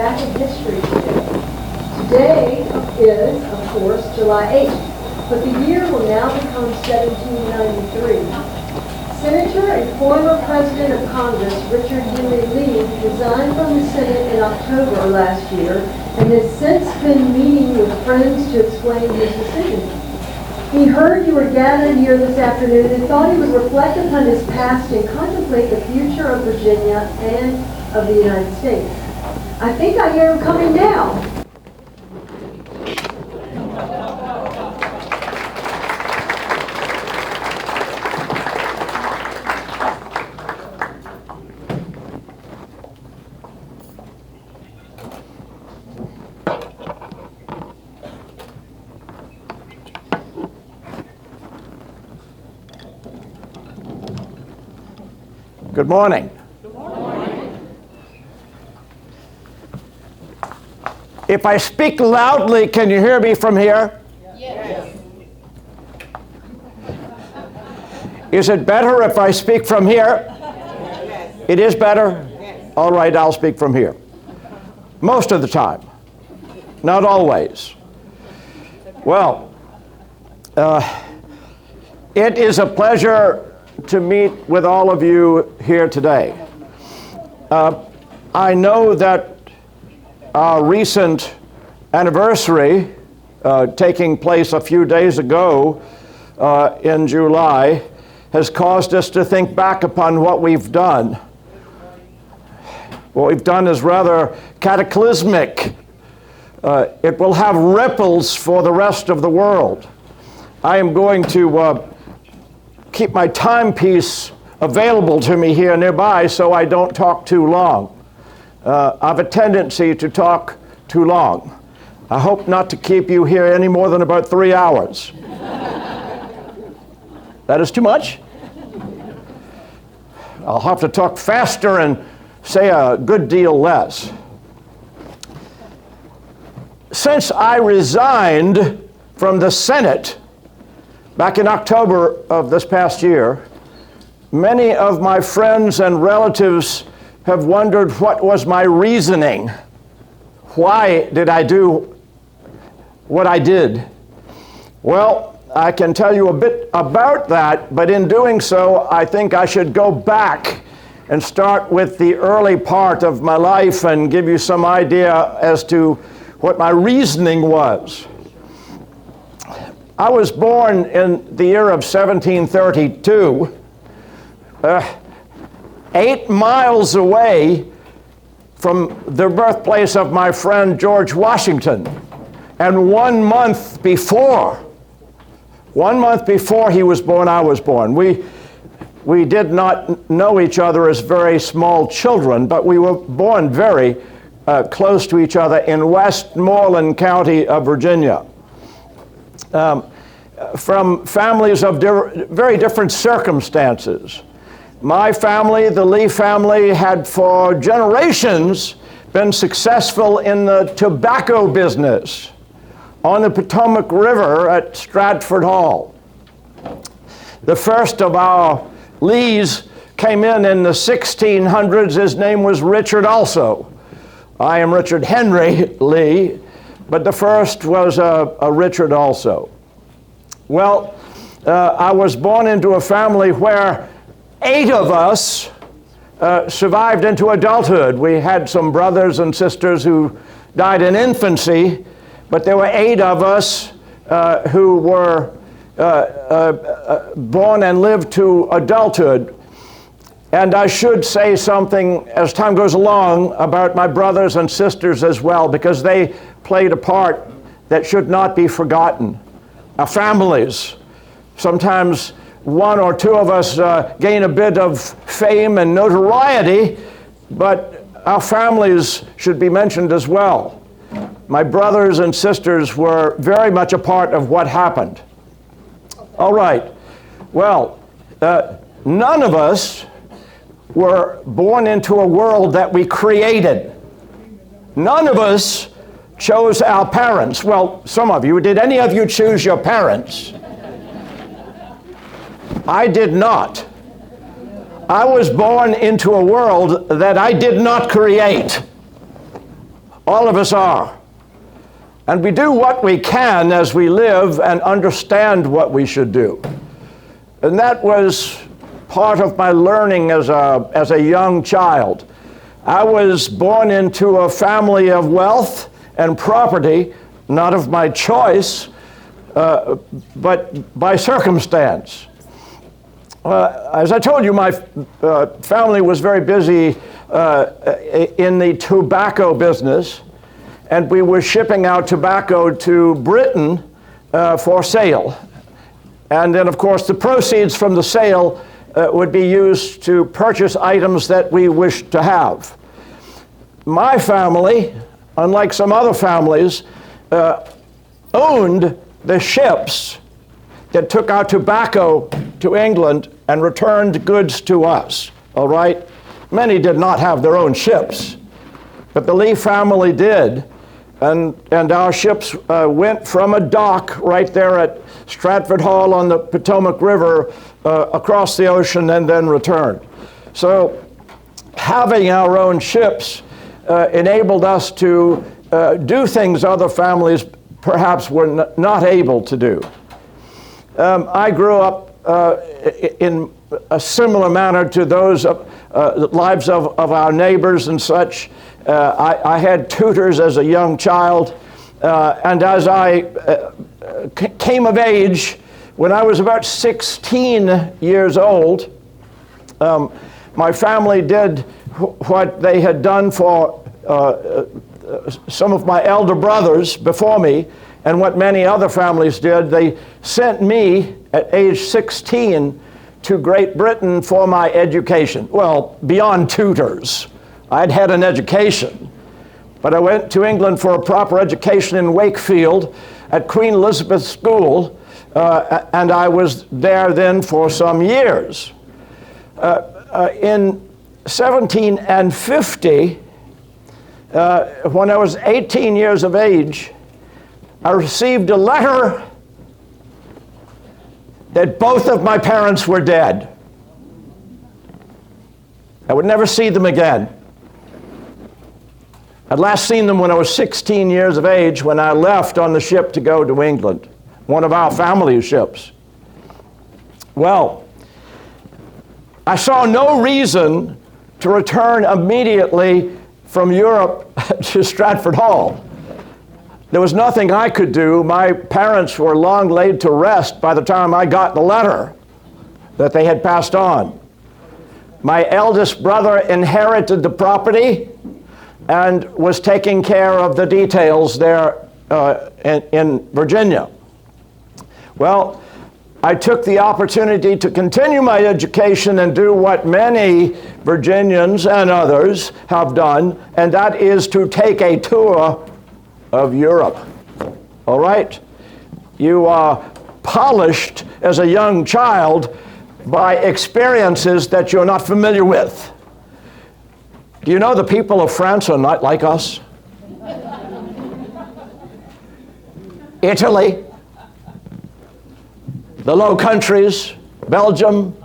back in history today. Today is, of course, July 8th, but the year will now become 1793. Senator and former President of Congress, Richard Henry Lee, resigned from the Senate in October last year and has since been meeting with friends to explain his decision. He heard you were gathered here this afternoon and thought he would reflect upon his past and contemplate the future of Virginia and of the United States. I think I hear him coming now. Good morning. Good morning. If I speak loudly, can you hear me from here? Yes. Is it better if I speak from here? Yes. It is better? Yes. All right, I'll speak from here. Most of the time. Not always. Well, it is a pleasure to meet with all of you here today. I know that our recent anniversary, taking place a few days ago in July, has caused us to think back upon what we've done. What we've done is rather cataclysmic. It will have ripples for the rest of the world. I am going to keep my timepiece available to me here nearby so I don't talk too long. I have a tendency to talk too long. I hope not to keep you here any more than about 3 hours. That is too much? I'll have to talk faster and say a good deal less. Since I resigned from the Senate back in October of this past year, many of my friends and relatives have wondered what was my reasoning. Why did I do what I did? Well, I can tell you a bit about that, but in doing so, I think I should go back and start with the early part of my life and give you some idea as to what my reasoning was. I was born in the year of 1732, 8 miles away from the birthplace of my friend George Washington. And 1 month before he was born, I was born. We did not know each other as very small children, but we were born very close to each other in Westmoreland County of Virginia. From families of very different circumstances. My family, the Lee family, had for generations been successful in the tobacco business on the Potomac River at Stratford Hall. The first of our Lees came in the 1600s. His name was Richard also. I am Richard Henry Lee, but the first was a Richard also. Well, I was born into a family where 8 of us survived into adulthood. We had some brothers and sisters who died in infancy, but there were 8 of us who were born and lived to adulthood. And I should say something as time goes along about my brothers and sisters as well, because they played a part that should not be forgotten. Our families, sometimes 1 or 2 of us gain a bit of fame and notoriety, but our families should be mentioned as well. My brothers and sisters were very much a part of what happened. All right. Well, none of us were born into a world that we created. None of us chose our parents. Well, some of you. Did any of you choose your parents? I did not. I was born into a world that I did not create. All of us are. And we do what we can as we live and understand what we should do. And that was part of my learning as a young child. I was born into a family of wealth and property, not of my choice, but by circumstance. As I told you, my family was very busy in the tobacco business, and we were shipping out tobacco to Britain for sale. And then, of course, the proceeds from the sale would be used to purchase items that we wished to have. My family, unlike some other families, owned the ships that took our tobacco to England and returned goods to us, all right? Many did not have their own ships, but the Lee family did. And our ships went from a dock right there at Stratford Hall on the Potomac River across the ocean and then returned. So having our own ships enabled us to do things other families perhaps were not able to do. I grew up in a similar manner to those lives of our neighbors and such. I had tutors as a young child, and as I came of age, when I was about 16 years old, my family did what they had done for some of my elder brothers before me, and what many other families did. They sent me at age 16 to Great Britain for my education. Well, beyond tutors. I'd had an education, but I went to England for a proper education in Wakefield at Queen Elizabeth School, and I was there then for some years. In 1750, when I was 18 years of age, I received a letter that both of my parents were dead. I would never see them again. I'd last seen them when I was 16 years of age, when I left on the ship to go to England, one of our family ships. Well, I saw no reason to return immediately from Europe to Stratford Hall. There was nothing I could do. My parents were long laid to rest by the time I got the letter that they had passed on. My eldest brother inherited the property and was taking care of the details there in Virginia. Well, I took the opportunity to continue my education and do what many Virginians and others have done, and that is to take a tour of Europe. All right? You are polished as a young child by experiences that you're not familiar with. Do you know the people of France are not like us? Italy, the Low Countries, Belgium,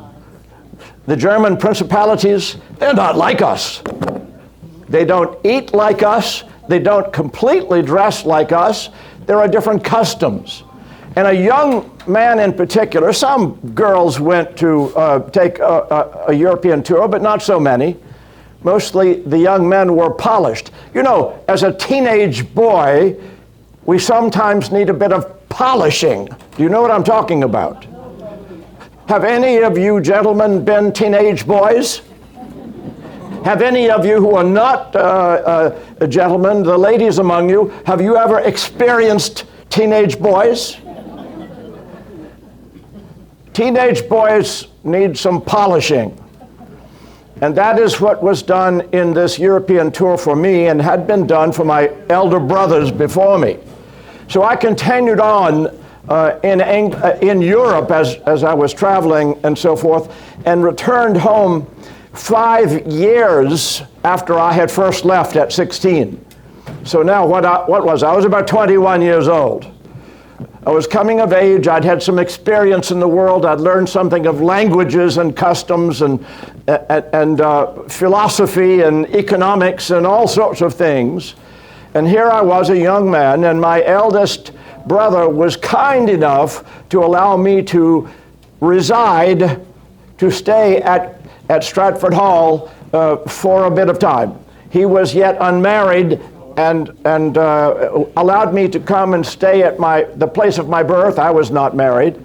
the German principalities, they're not like us. They don't eat like us. They don't completely dress like us. There are different customs. And a young man in particular, some girls went to take a European tour, but not so many. Mostly the young men were polished. You know, as a teenage boy, we sometimes need a bit of polishing. Do you know what I'm talking about? Have any of you gentlemen been teenage boys? Have any of you who are not gentlemen, the ladies among you, have you ever experienced teenage boys? Teenage boys need some polishing. And that is what was done in this European tour for me and had been done for my elder brothers before me. So I continued on in Europe as I was traveling and so forth, and returned home 5 years after I had first left at 16. So now what was I? I was about 21 years old. I was coming of age. I'd had some experience in the world. I'd learned something of languages and customs and philosophy and economics and all sorts of things. And here I was, a young man, and my eldest brother was kind enough to allow me to reside, to stay at Stratford Hall for a bit of time. He was yet unmarried and allowed me to come and stay at the place of my birth. I was not married.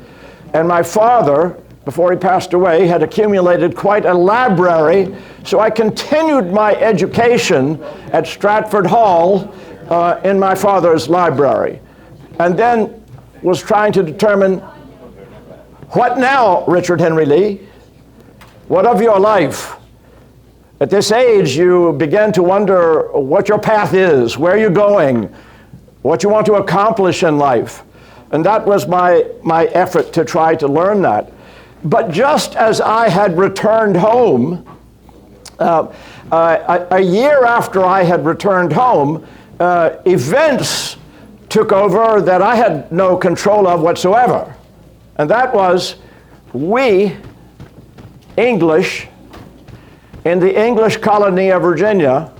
And my father, before he passed away, had accumulated quite a library, so I continued my education at Stratford Hall in my father's library. And then was trying to determine, what now, Richard Henry Lee? What of your life? At this age, you begin to wonder what your path is, where you're going, what you want to accomplish in life. And that was my effort to try to learn that. But just as I had returned home, a year after I had returned home, events took over that I had no control of whatsoever. And that was, we English in the English colony of Virginia,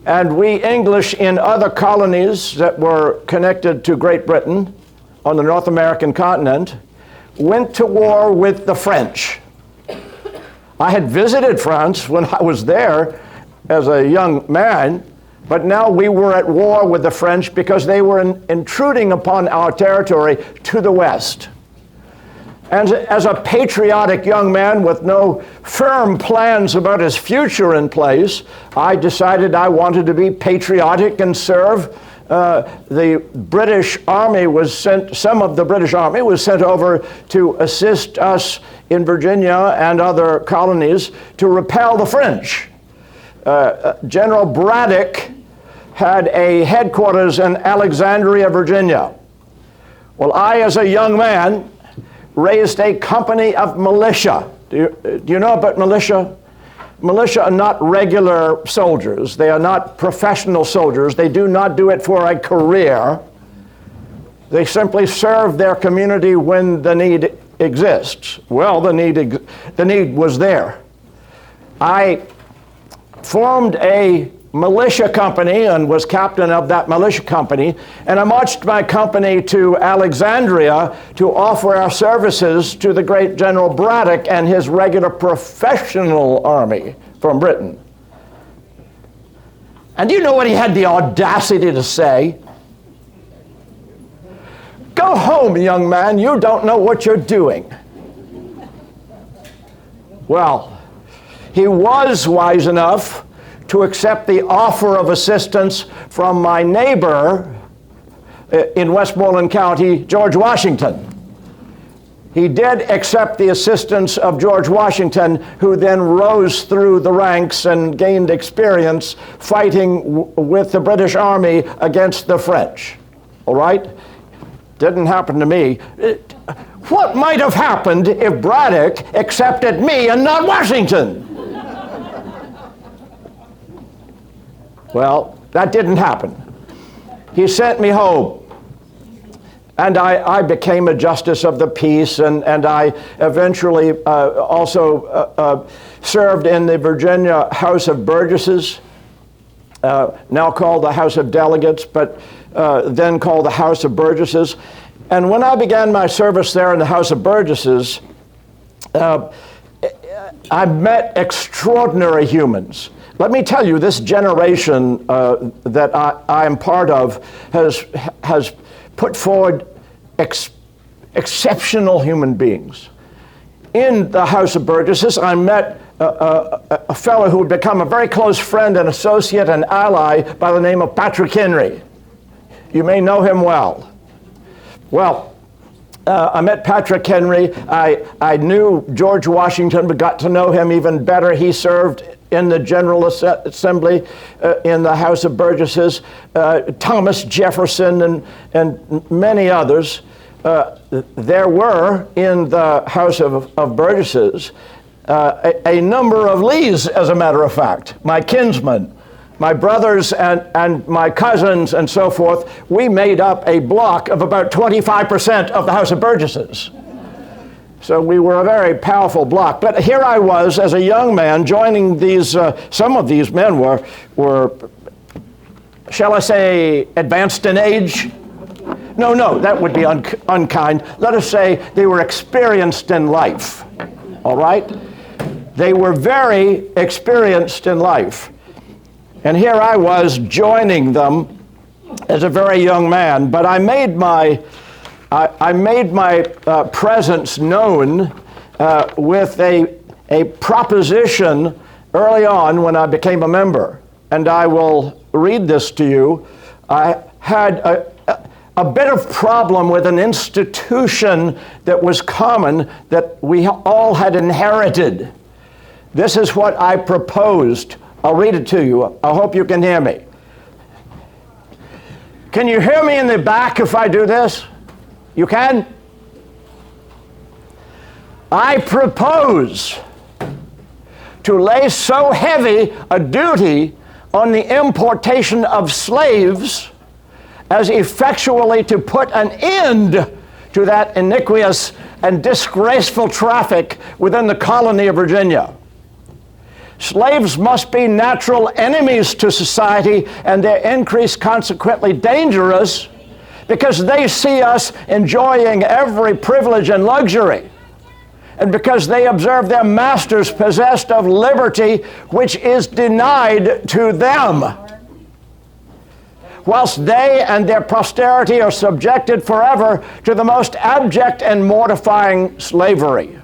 and we English in other colonies that were connected to Great Britain on the North American continent, went to war with the French. I had visited France when I was there as a young man, but now we were at war with the French because they were intruding upon our territory to the west. And as a patriotic young man with no firm plans about his future in place, I decided I wanted to be patriotic and serve. The British Army was sent, some of the British Army was sent over to assist us in Virginia and other colonies to repel the French. General Braddock had a headquarters in Alexandria, Virginia. Well, I, as a young man, raised a company of militia. Do you know about militia? Militia are not regular soldiers. They are not professional soldiers. They do not do it for a career. They simply serve their community when the need exists. Well, the need was there. I formed a militia company and was captain of that militia company, and I marched my company to Alexandria to offer our services to the great General Braddock and his regular professional army from Britain. And do you know what he had the audacity to say? "Go home, young man, you don't know what you're doing." Well, he was wise enough to accept the offer of assistance from my neighbor in Westmoreland County, George Washington. He did accept the assistance of George Washington, who then rose through the ranks and gained experience fighting with the British Army against the French. All right? Didn't happen to me. What might have happened if Braddock accepted me and not Washington? Well, that didn't happen. He sent me home. And I became a justice of the peace, and I eventually also served in the Virginia House of Burgesses, now called the House of Delegates, but then called the House of Burgesses. And when I began my service there in the House of Burgesses, I met extraordinary humans. Let me tell you, this generation that I am part of has put forward exceptional human beings. In the House of Burgesses, I met a fellow who had become a very close friend and associate and ally by the name of Patrick Henry. You may know him well. Well, I met Patrick Henry. I knew George Washington, but got to know him even better. He served in the General Assembly in the House of Burgesses, Thomas Jefferson and many others. There were in the House of Burgesses a number of Lees, as a matter of fact, my kinsmen, my brothers and my cousins and so forth. We made up a block of about 25% of the House of Burgesses. So we were a very powerful bloc. But here I was as a young man joining these, some of these men were shall I say, advanced in age? No, that would be unkind. Let us say they were experienced in life, all right? They were very experienced in life. And here I was joining them as a very young man, but I made my presence known with a proposition early on when I became a member. And I will read this to you. I had a bit of problem with an institution that was common that we all had inherited. This is what I proposed. I'll read it to you. I hope you can hear me. Can you hear me in the back if I do this? You can? I propose to lay so heavy a duty on the importation of slaves as effectually to put an end to that iniquitous and disgraceful traffic within the colony of Virginia. Slaves must be natural enemies to society, and their increase consequently dangerous, because they see us enjoying every privilege and luxury, and because they observe their masters possessed of liberty which is denied to them, whilst they and their posterity are subjected forever to the most abject and mortifying slavery.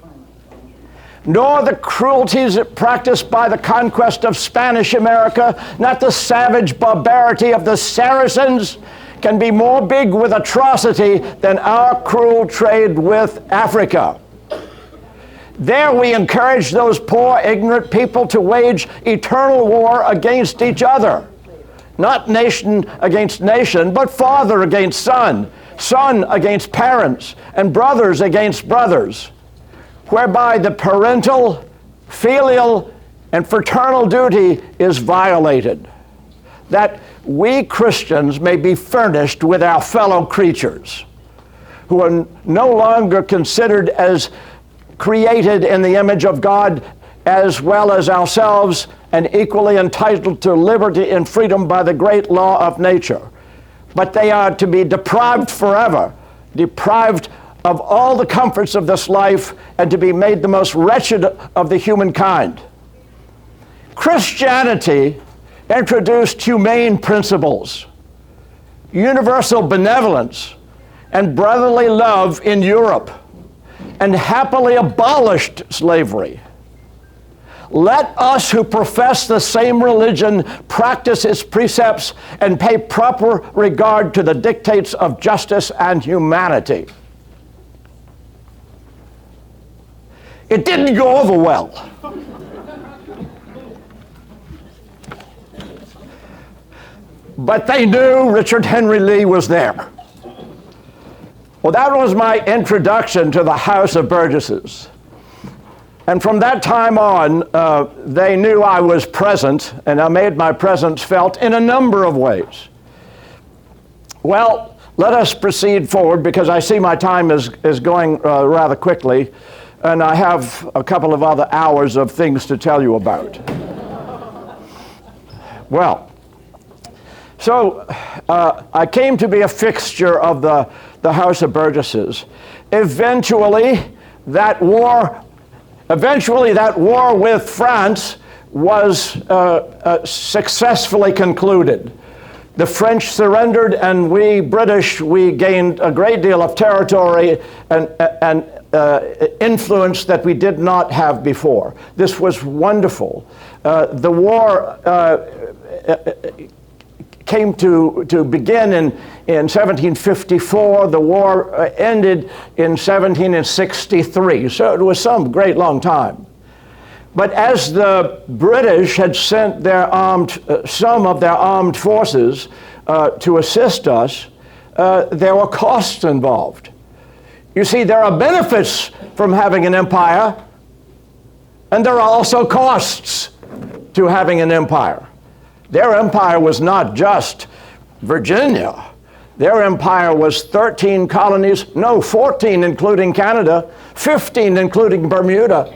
Nor the cruelties practiced by the conquest of Spanish America, not the savage barbarity of the Saracens, can be more big with atrocity than our cruel trade with Africa. There we encourage those poor, ignorant people to wage eternal war against each other. Not nation against nation, but father against son, son against parents, and brothers against brothers, whereby the parental, filial, and fraternal duty is violated, that we Christians may be furnished with our fellow creatures, who are no longer considered as created in the image of God as well as ourselves, and equally entitled to liberty and freedom by the great law of nature. But they are to be deprived forever, deprived of all the comforts of this life, and to be made the most wretched of the humankind. Christianity introduced humane principles, universal benevolence, and brotherly love in Europe, and happily abolished slavery. Let us who profess the same religion practice its precepts and pay proper regard to the dictates of justice and humanity. It didn't go over well. But they knew Richard Henry Lee was there. Well, that was my introduction to the House of Burgesses. And from that time on, they knew I was present, and I made my presence felt in a number of ways. Well, let us proceed forward, because I see my time is going rather quickly, and I have a couple of other hours of things to tell you about. Well, so I came to be a fixture of the House of Burgesses. Eventually, that war with France was successfully concluded. The French surrendered, and we British, we gained a great deal of territory and influence that we did not have before. This was wonderful. The war came to begin in 1754. The war ended in 1763, so it was some great long time. But as the British had sent their some of their armed forces to assist us, there were costs involved. You see, there are benefits from having an empire, and there are also costs to having an empire. Their empire was not just Virginia. Their empire was 13 colonies, no, 14 including Canada, 15 including Bermuda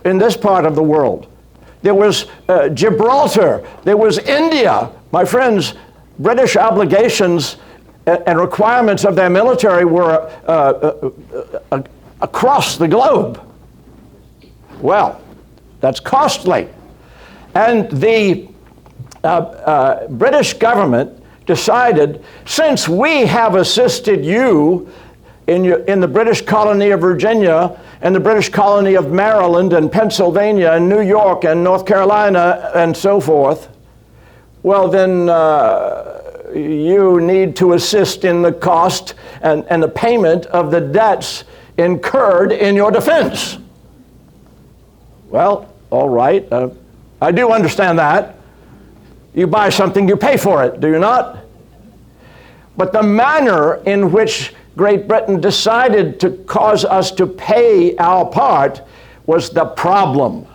in this part of the world. There was Gibraltar, there was India. My friends, British obligations and requirements of their military were across the globe. Well, that's costly. And the British government decided, since we have assisted you in the British colony of Virginia and the British colony of Maryland and Pennsylvania and New York and North Carolina and so forth, well then you need to assist in the cost and the payment of the debts incurred in your defense. Well, all right, I do understand that. You buy something, you pay for it, do you not? But the manner in which Great Britain decided to cause us to pay our part was the problem.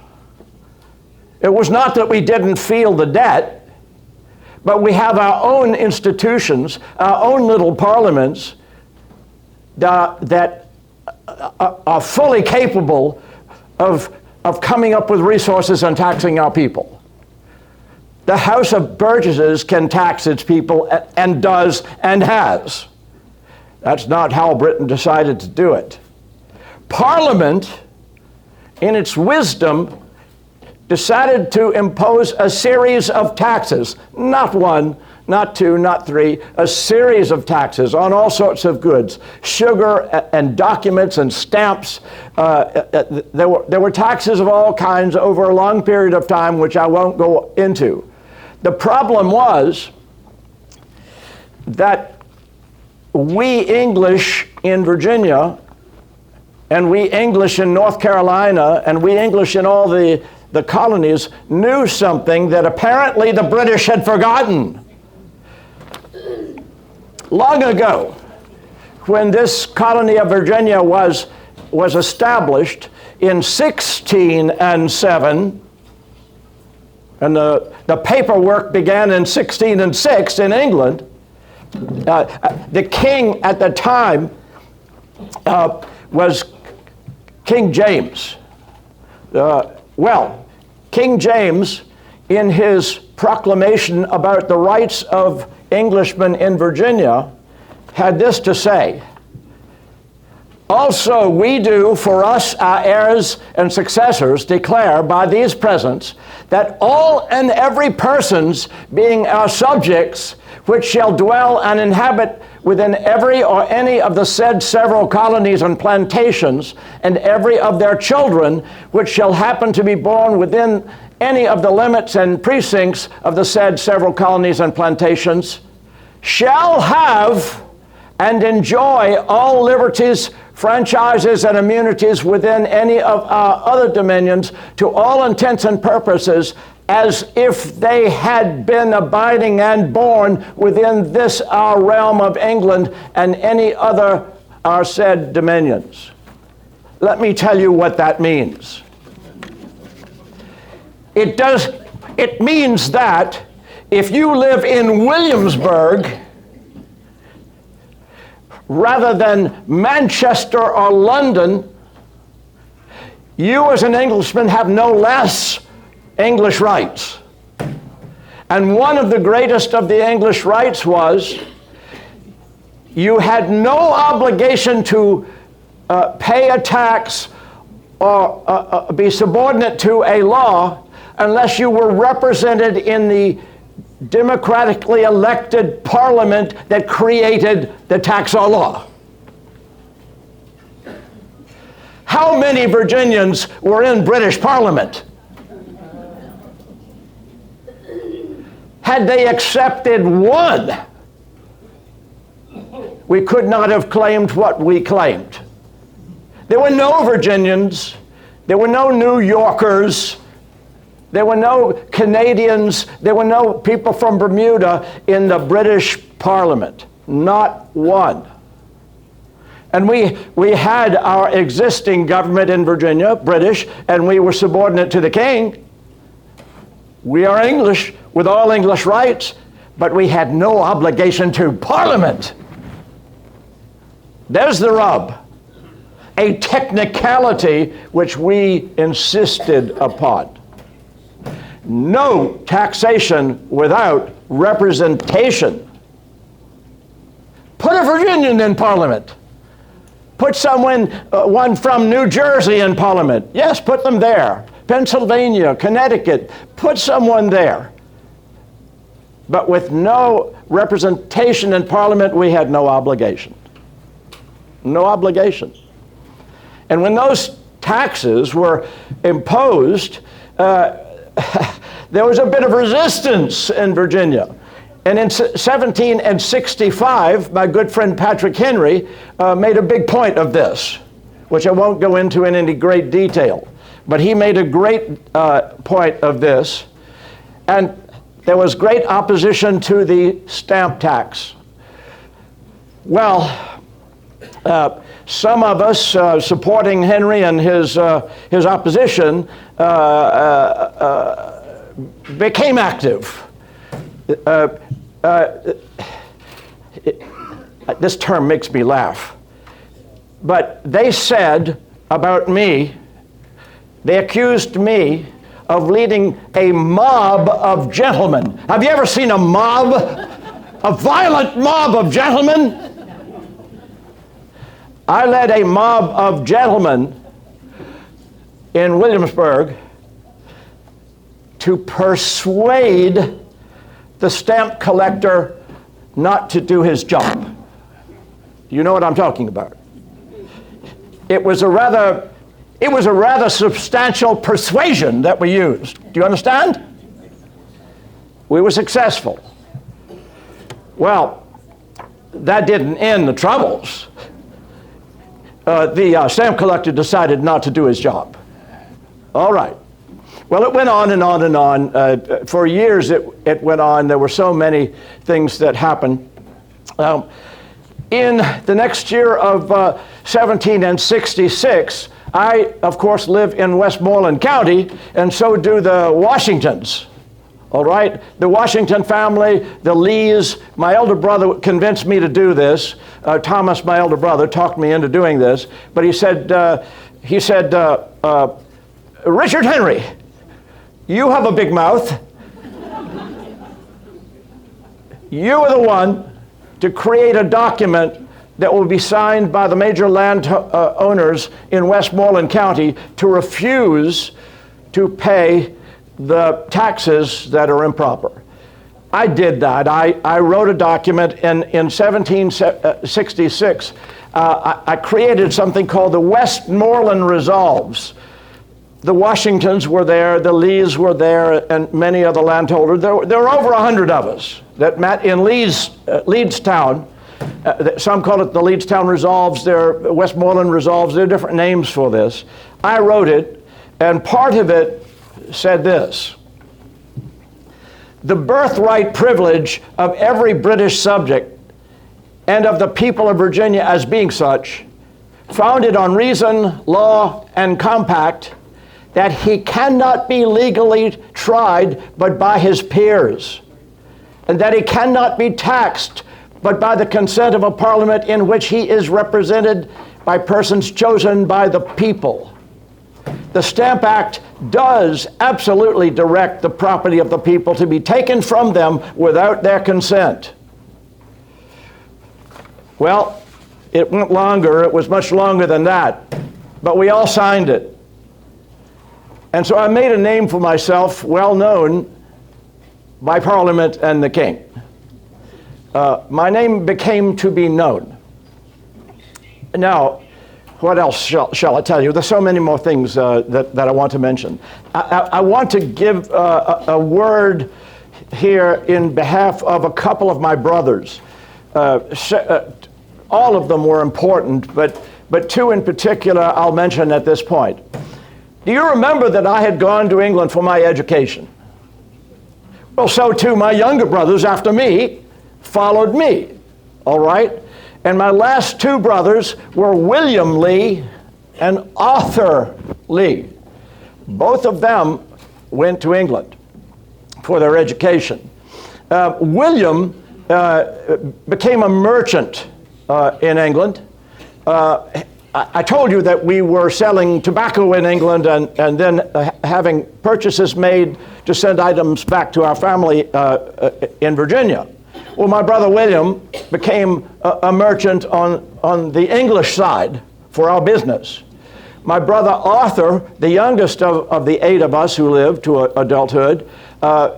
It was not that we didn't feel the debt, but we have our own institutions, our own little parliaments that are fully capable of coming up with resources and taxing our people. The House of Burgesses can tax its people and does and has. That's not how Britain decided to do it. Parliament, in its wisdom, decided to impose a series of taxes, not one, not two, not three, a series of taxes on all sorts of goods, sugar and documents and stamps. There were taxes of all kinds over a long period of time, which I won't go into. The problem was that we English in Virginia, and we English in North Carolina, and we English in all the colonies knew something that apparently the British had forgotten. Long ago, when this colony of Virginia was established in 1607, and the paperwork began in 1606 in England, the king at the time was King James. King James, in his proclamation about the rights of Englishmen in Virginia, had this to say: "Also we do for us, our heirs and successors, declare by these presents, that all and every persons, being our subjects, which shall dwell and inhabit within every or any of the said several colonies and plantations, and every of their children, which shall happen to be born within any of the limits and precincts of the said several colonies and plantations, shall have and enjoy all liberties, franchises, and immunities within any of our other dominions, to all intents and purposes, as if they had been abiding and born within this our realm of England and any other our said dominions." Let me tell you what that means. It means that if you live in Williamsburg rather than Manchester or London, you as an Englishman have no less English rights. And one of the greatest of the English rights was you had no obligation to pay a tax or be subordinate to a law unless you were represented in the democratically elected parliament that created the tax or law. How many Virginians were in British Parliament? Had they accepted one, we could not have claimed what we claimed. There were no Virginians, there were no New Yorkers, there were no Canadians, there were no people from Bermuda in the British Parliament. Not one. And we had our existing government in Virginia, British, and we were subordinate to the king. We are English with all English rights, but we had no obligation to Parliament. There's the rub. A technicality which we insisted upon. no taxation without representation. Put a Virginian in Parliament. Put one from New Jersey in Parliament. Yes, put them there. Pennsylvania, Connecticut, put someone there. But with no representation in Parliament, we had no obligation. No obligation. And when those taxes were imposed, there was a bit of resistance in Virginia. And in 1765, my good friend Patrick Henry made a big point of this, which I won't go into in any great detail. But he made a great point of this. And there was great opposition to the stamp tax. Well, some of us supporting Henry and his opposition became active. This term makes me laugh. But they said about me, they accused me of leading a mob of gentlemen. Have you ever seen a mob? A violent mob of gentlemen? I led a mob of gentlemen in Williamsburg to persuade the stamp collector not to do his job. Do you know what I'm talking about? It was a rather substantial persuasion that we used. Do you understand? We were successful. Well, that didn't end the troubles. The stamp collector decided not to do his job. All right. Well, it went on and on and on. For years it went on. There were so many things that happened. In the next year of 1766, I, of course, live in Westmoreland County, and so do the Washingtons. All right? The Washington family, the Lees. My elder brother convinced me to do this. Thomas, my elder brother, talked me into doing this. But he said, Richard Henry, you have a big mouth. You are the one to create a document that will be signed by the major land owners in Westmoreland County to refuse to pay the taxes that are improper. I did that. I wrote a document in 1766. I created something called the Westmoreland Resolves. The Washingtons were there, the Lees were there, and many other landholders. There were over 100 of us that met in Leedstown. Some call it the Leedstown Resolves, they're Westmoreland Resolves, there are different names for this. I wrote it, and part of it said this: the birthright privilege of every British subject and of the people of Virginia as being such, founded on reason, law, and compact, that he cannot be legally tried but by his peers, and that he cannot be taxed but by the consent of a parliament in which he is represented by persons chosen by the people. The Stamp Act does absolutely direct the property of the people to be taken from them without their consent. Well, it went longer. It was much longer than that. But we all signed it. And so I made a name for myself, well known by Parliament and the King. My name became to be known. Now, what else shall I tell you? There's so many more things that I want to mention. I want to give a word here in behalf of a couple of my brothers. All of them were important, but two in particular I'll mention at this point. Do you remember that I had gone to England for my education? Well, so too my younger brothers after me followed me, all right? And my last two brothers were William Lee and Arthur Lee. Both of them went to England for their education. William became a merchant in England. I told you that we were selling tobacco in England and then having purchases made to send items back to our family in Virginia. Well, my brother William became a merchant on the English side for our business. My brother Arthur, the youngest of the 8 of us who lived to adulthood,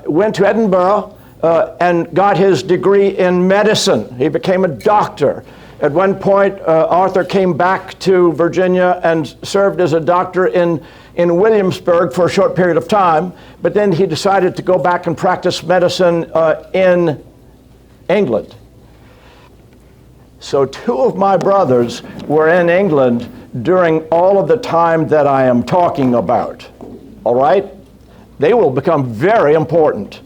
went to Edinburgh and got his degree in medicine. He became a doctor. At one point, Arthur came back to Virginia and served as a doctor in Williamsburg for a short period of time, but then he decided to go back and practice medicine in England. So 2 of my brothers were in England during all of the time that I am talking about. All right? They will become very important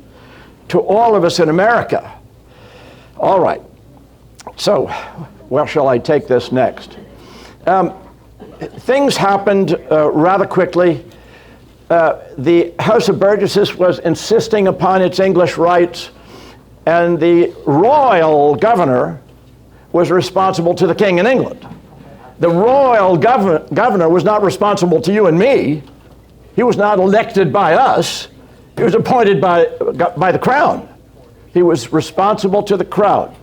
to all of us in America. All right. So, where shall I take this next? Things happened rather quickly. The House of Burgesses was insisting upon its English rights, and the royal governor was responsible to the king in England. The royal governor was not responsible to you and me. He was not elected by us. He was appointed by the crown. He was responsible to the crown.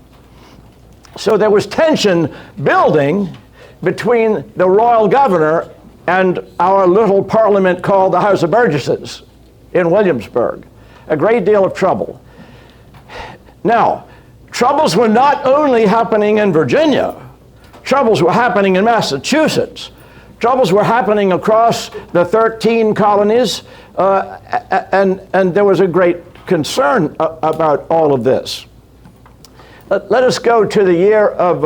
So there was tension building between the royal governor and our little parliament called the House of Burgesses in Williamsburg. A great deal of trouble. Now, troubles were not only happening in Virginia. Troubles were happening in Massachusetts. Troubles were happening across the 13 colonies, and there was a great concern about all of this. Let us go to the year of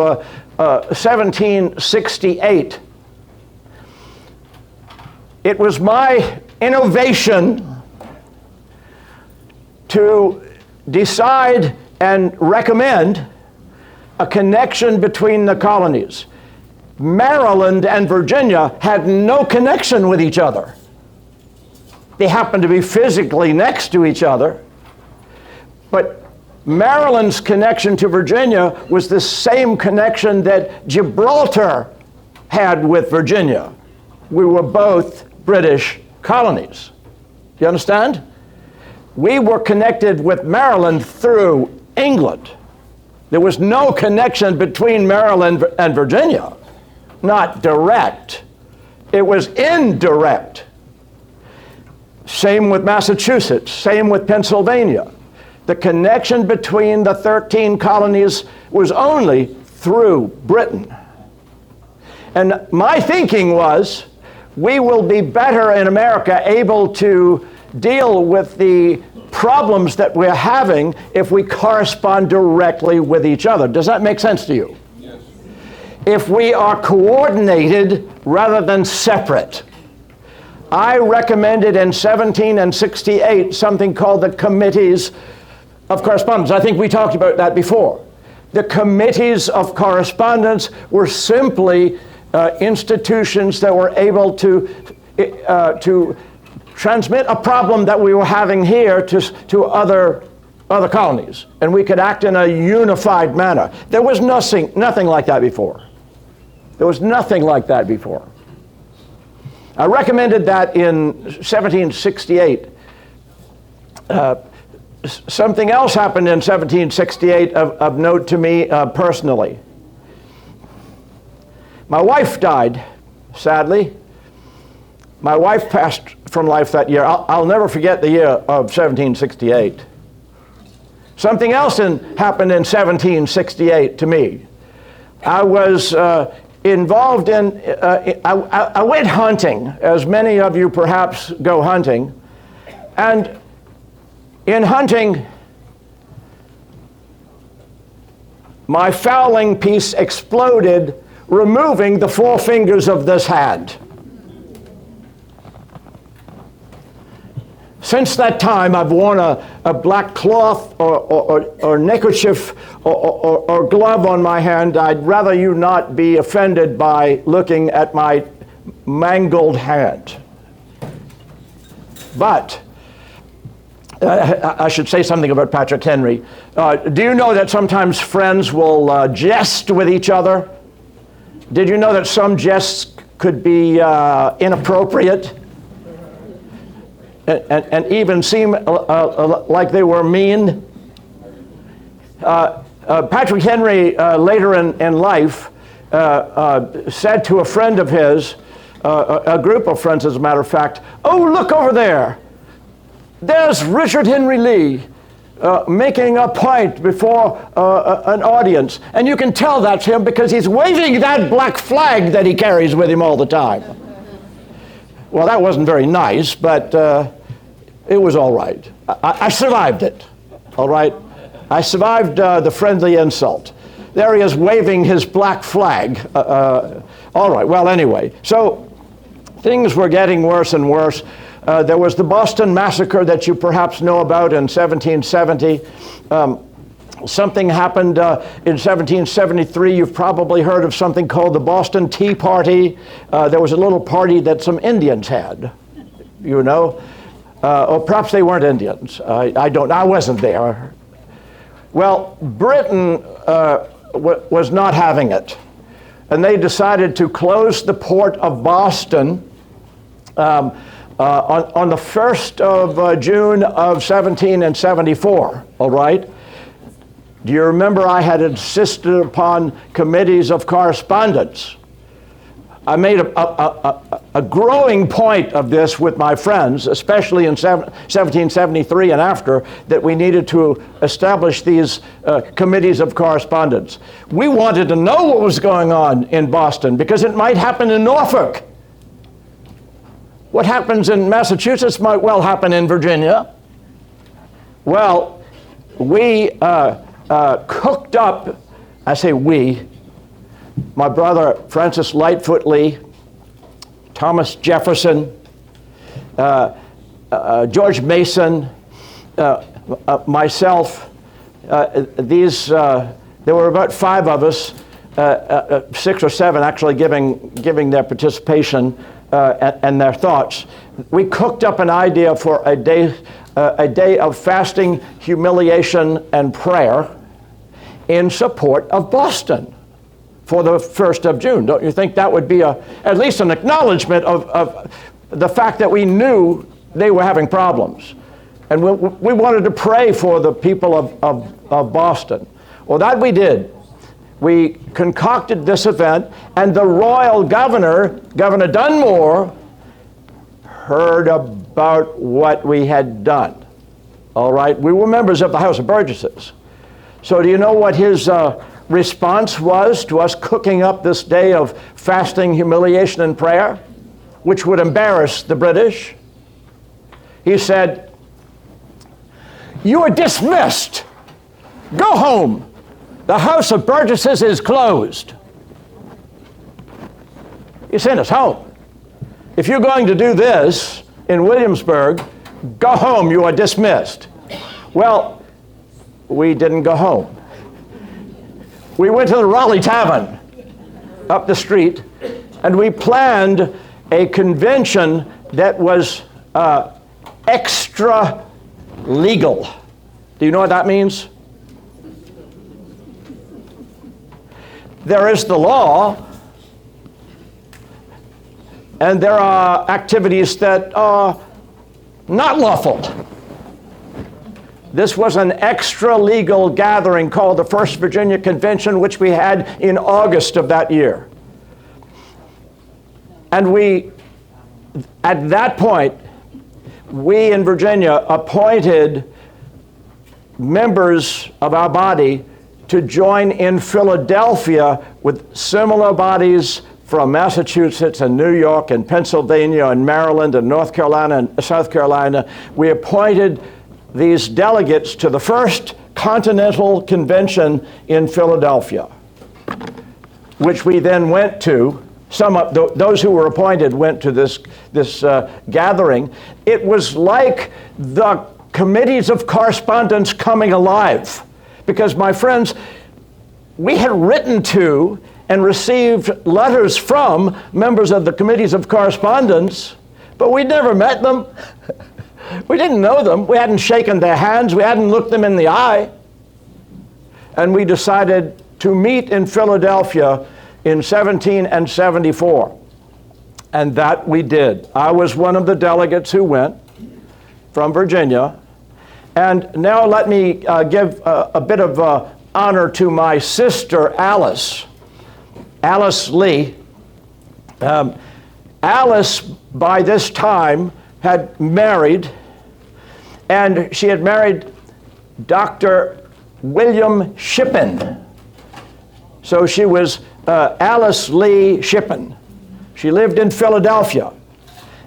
1768. It was my innovation to decide and recommend a connection between the colonies. Maryland and Virginia had no connection with each other. They happened to be physically next to each other, but Maryland's connection to Virginia was the same connection that Gibraltar had with Virginia. We were both British colonies. Do you understand? We were connected with Maryland through England. There was no connection between Maryland and Virginia. Not direct. It was indirect. Same with Massachusetts, same with Pennsylvania. The connection between the 13 colonies was only through Britain. And my thinking was, we will be better in America able to deal with the problems that we're having if we correspond directly with each other. Does that make sense to you? Yes. If we are coordinated rather than separate. I recommended in 1768 something called the Committees of Correspondence. I think we talked about that before. The Committees of Correspondence were simply institutions that were able to transmit a problem that we were having here to other colonies, and we could act in a unified manner. There was nothing like that before. There was nothing like that before. I recommended that in 1768. Something else happened in 1768 of note to me personally. My wife died, sadly. My wife passed from life that year. I'll never forget the year of 1768. Something else happened in 1768 to me. I was involved in, I went hunting, as many of you perhaps go hunting. And in hunting, my fowling piece exploded, removing the 4 fingers of this hand. Since that time, I've worn a black cloth or neckerchief or glove on my hand. I'd rather you not be offended by looking at my mangled hand. But I should say something about Patrick Henry. Do you know that sometimes friends will jest with each other? Did you know that some jests could be inappropriate and even seem like they were mean? Patrick Henry, later in life, said to a friend of his, a group of friends as a matter of fact, "Oh, look over there. There's Richard Henry Lee making a point before an audience. And you can tell that's him because he's waving that black flag that he carries with him all the time." Well, that wasn't very nice, but it was all right. I survived it, all right? I survived the friendly insult. There he is waving his black flag. All right, well, anyway. So things were getting worse and worse. There was the Boston Massacre that you perhaps know about in 1770. Something happened in 1773. You've probably heard of something called the Boston Tea Party. There was a little party that some Indians had, you know. Or perhaps they weren't Indians. I wasn't there. Well, Britain was not having it. And they decided to close the port of Boston on the 1st of June of 1774, all right? Do you remember I had insisted upon committees of correspondence? I made a growing point of this with my friends, especially in 1773 and after, that we needed to establish these committees of correspondence. We wanted to know what was going on in Boston because it might happen in Norfolk. What happens in Massachusetts might well happen in Virginia. Well, we cooked up, I say we, my brother Francis Lightfoot Lee, Thomas Jefferson, George Mason, myself, there were about 5 of us, 6 or 7 actually giving their participation and their thoughts. We cooked up an idea for a day of fasting, humiliation, and prayer in support of Boston for the 1st of June. Don't you think that would be at least an acknowledgement of the fact that we knew they were having problems? And we wanted to pray for the people of Boston. Well, that we did. We concocted this event, and the royal governor, Governor Dunmore, heard about what we had done. All right? We were members of the House of Burgesses. So do you know what his response was to us cooking up this day of fasting, humiliation, and prayer, which would embarrass the British? He said, "You are dismissed. Go home. The House of Burgesses is closed." He sent us home. If you're going to do this in Williamsburg, go home. You are dismissed. Well, we didn't go home. We went to the Raleigh Tavern up the street, and we planned a convention that was extra legal. Do you know what that means? There is the law, and there are activities that are not lawful. This was an extra legal gathering called the First Virginia Convention, which we had in August of that year. And at that point, we in Virginia appointed members of our body to join in Philadelphia with similar bodies from Massachusetts and New York and Pennsylvania and Maryland and North Carolina and South Carolina. We appointed these delegates to the First Continental Convention in Philadelphia, which we then went to. Those who were appointed went to this gathering. It was like the committees of correspondence coming alive, because, my friends, we had written to and received letters from members of the committees of correspondence, but we'd never met them. We didn't know them. We hadn't shaken their hands. We hadn't looked them in the eye. And we decided to meet in Philadelphia in 1774. And that we did. I was one of the delegates who went from Virginia. And now let me give a bit of honor to my sister, Alice Lee. Alice, by this time, had married, and she had married Dr. William Shippen. So she was Alice Lee Shippen. She lived in Philadelphia.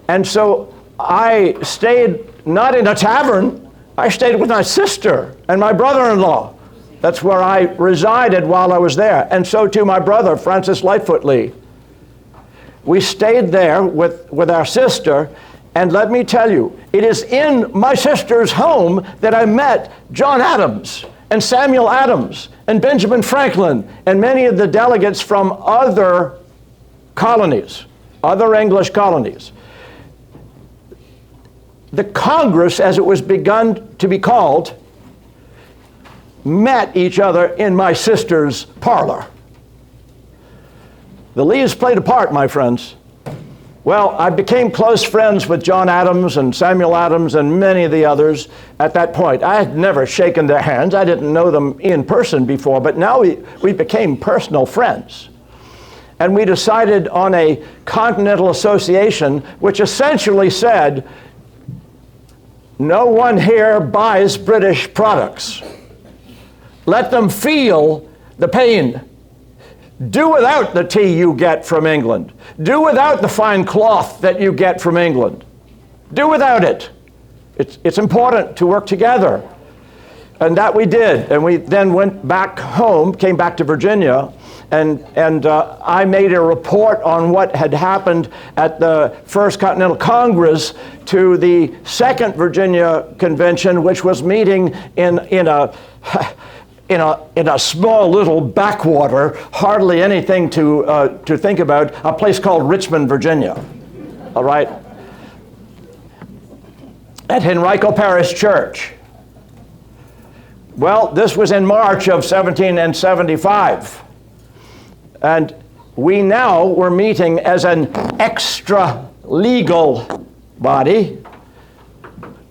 And so I stayed not in a tavern, I stayed with my sister and my brother-in-law. That's where I resided while I was there. And so too my brother, Francis Lightfoot Lee. We stayed there with our sister, and let me tell you, it is in my sister's home that I met John Adams and Samuel Adams and Benjamin Franklin and many of the delegates from other colonies, other English colonies. The Congress, as it was begun to be called, met each other in my sister's parlor. The Lees played a part, my friends. Well, I became close friends with John Adams and Samuel Adams and many of the others at that point. I had never shaken their hands. I didn't know them in person before, but now we became personal friends. And we decided on a continental association which essentially said, no one here buys British products. Let them feel the pain. Do without the tea you get from England. Do without the fine cloth that you get from England. Do without it. It's important to work together. And that we did. And we then went back home, came back to Virginia, and I made a report on what had happened at the First Continental Congress to the Second Virginia Convention, which was meeting in a small little backwater, hardly anything to think about, a place called Richmond, Virginia. All right? At Henrico Parish Church. Well, this was in March of 1775. And we now were meeting as an extra legal body.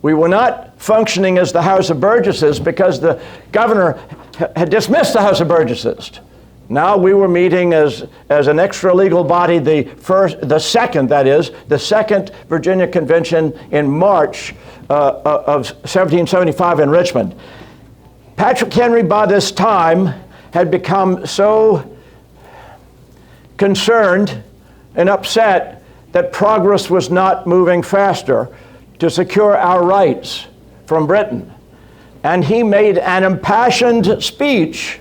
We were not functioning as the House of Burgesses because the governor had dismissed the House of Burgesses. Now we were meeting as an extra legal body, the second Virginia Convention in March of 1775 in Richmond. Patrick Henry by this time had become so concerned and upset that progress was not moving faster to secure our rights from Britain. And he made an impassioned speech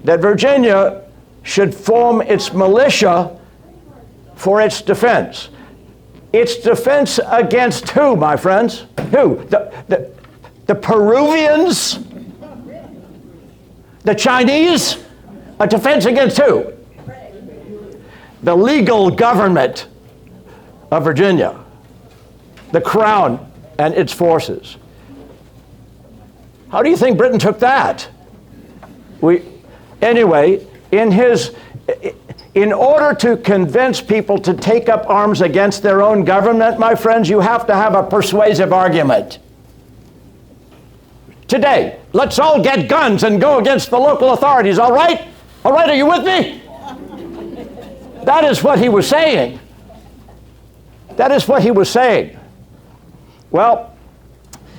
that Virginia should form its militia for its defense. Its defense against who, my friends? Who? The Peruvians? The Chinese? A defense against who? The legal government of Virginia, the Crown and its forces. How do you think Britain took that? Anyway, in order to convince people to take up arms against their own government, my friends, you have to have a persuasive argument. Today, let's all get guns and go against the local authorities, all right? All right, are you with me? That is what he was saying. That is what he was saying. Well,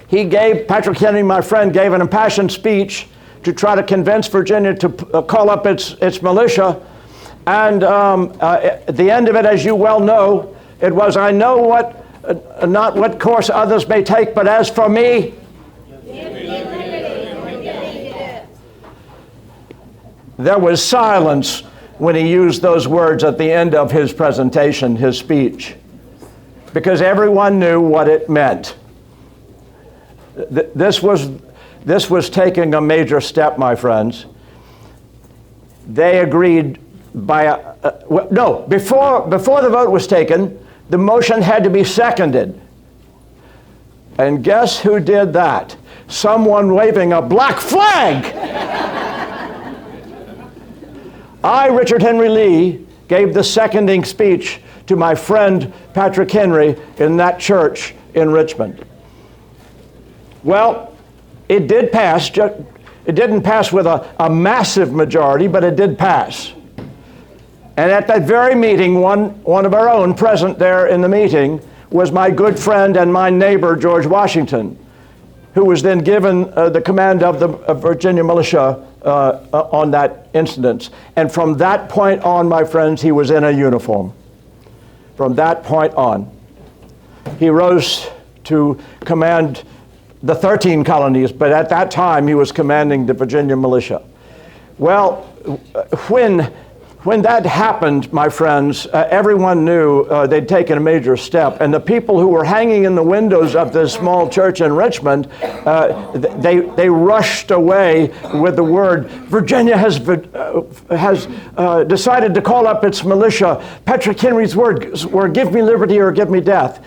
Patrick Henry, my friend, gave an impassioned speech to try to convince Virginia to call up its militia. And at the end of it, as you well know, it was, I know not what course others may take, but as for me, there was silence when he used those words at the end of his presentation, his speech, because everyone knew what it meant. This was taking a major step, my friends. They agreed before the vote was taken, the motion had to be seconded. And guess who did that? Someone waving a black flag. I, Richard Henry Lee, gave the seconding speech to my friend Patrick Henry in that church in Richmond. Well, it did pass. It didn't pass with a massive majority, but it did pass. And at that very meeting, one of our own present there in the meeting was my good friend and my neighbor, George Washington, who was then given the command of the Virginia militia on that incident. And from that point on, my friends, he was in a uniform. From that point on, he rose to command the 13 colonies, but at that time he was commanding the Virginia militia. Well, when that happened, my friends, everyone knew they'd taken a major step. And the people who were hanging in the windows of this small church in Richmond, they rushed away with the word, Virginia has decided to call up its militia. Patrick Henry's words were, give me liberty or give me death.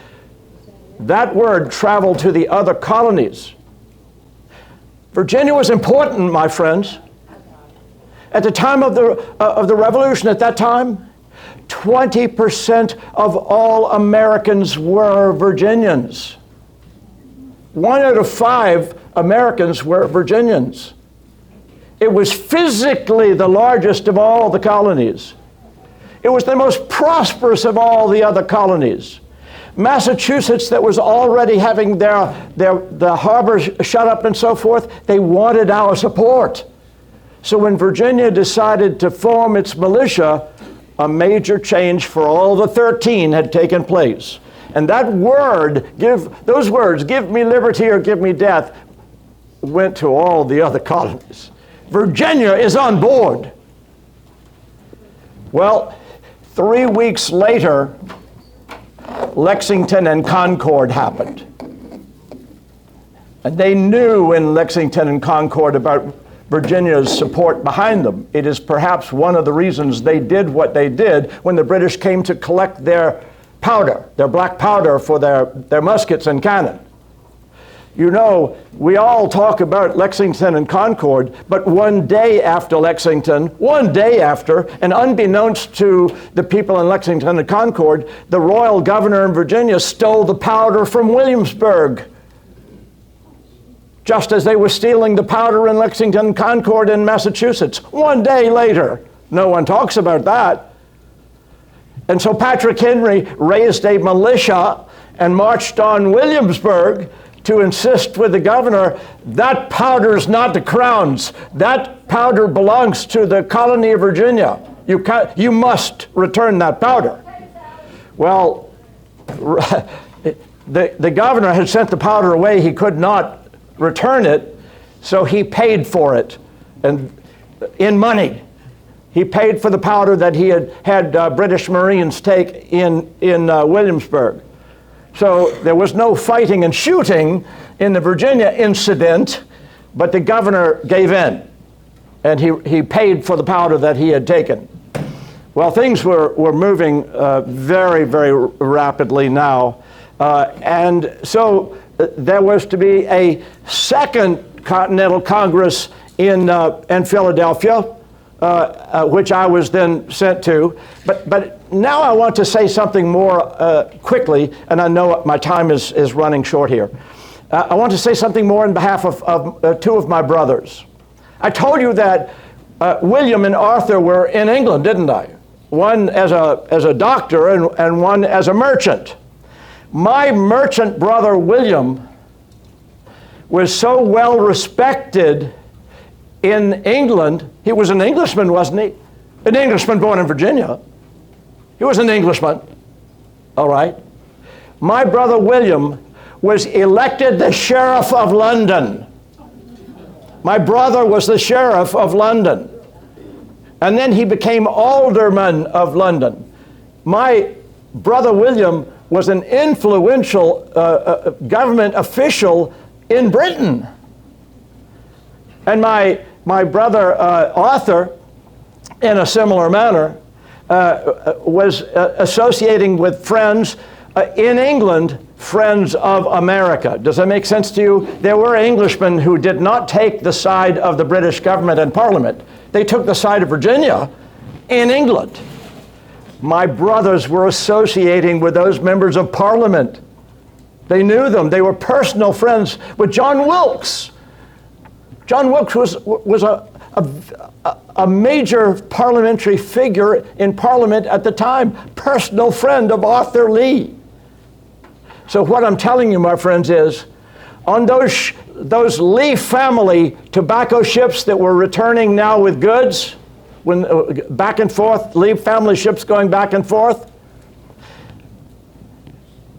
That word traveled to the other colonies. Virginia was important, my friends. At the time of the Revolution, at that time, 20% of all Americans were Virginians. 1 out of 5 Americans were Virginians. It was physically the largest of all the colonies. It was the most prosperous of all the other colonies. Massachusetts, that was already having the harbors shut up and so forth, they wanted our support. So when Virginia decided to form its militia, a major change for all the 13 had taken place. And that word, those words, give me liberty or give me death, went to all the other colonies. Virginia is on board. Well, 3 weeks later, Lexington and Concord happened. And they knew in Lexington and Concord about Virginia's support behind them. It is perhaps one of the reasons they did what they did when the British came to collect their powder, their black powder for their muskets and cannon. You know, we all talk about Lexington and Concord, but one day after Lexington, and unbeknownst to the people in Lexington and Concord, the royal governor in Virginia stole the powder from Williamsburg, just as they were stealing the powder in Lexington and Concord in Massachusetts. One day later. No one talks about that. And so Patrick Henry raised a militia and marched on Williamsburg to insist with the governor, that powder's not the Crown's. That powder belongs to the colony of Virginia. You must return that powder. Well, the governor had sent the powder away. He could not return it, so he paid for it, and in money. He paid for the powder that he had British Marines take in Williamsburg. So there was no fighting and shooting in the Virginia incident, but the governor gave in, and he paid for the powder that he had taken. Well, things were moving very, very rapidly now, and so there was to be a second Continental Congress in Philadelphia, which I was then sent to. But now I want to say something more quickly, and I know my time is running short here. I want to say something more on behalf of 2 of my brothers. I told you that William and Arthur were in England, didn't I? One as a doctor and one as a merchant. My merchant brother William was so well respected in England. He was an Englishman, wasn't he? An Englishman born in Virginia. He was an Englishman, all right? My brother William was elected the Sheriff of London. My brother was the Sheriff of London. And then he became Alderman of London. My brother William was an influential government official in Britain. And my brother Arthur, in a similar manner, was associating with friends in England, Friends of America. Does that make sense to you? There were Englishmen who did not take the side of the British government and Parliament. They took the side of Virginia, in England. My brothers were associating with those members of Parliament. They knew them. They were personal friends with John Wilkes. John Wilkes was a major parliamentary figure in Parliament at the time, personal friend of Arthur Lee. So what I'm telling you, my friends, is on those Lee family tobacco ships that were returning now with goods, when back and forth, Lee family ships going back and forth,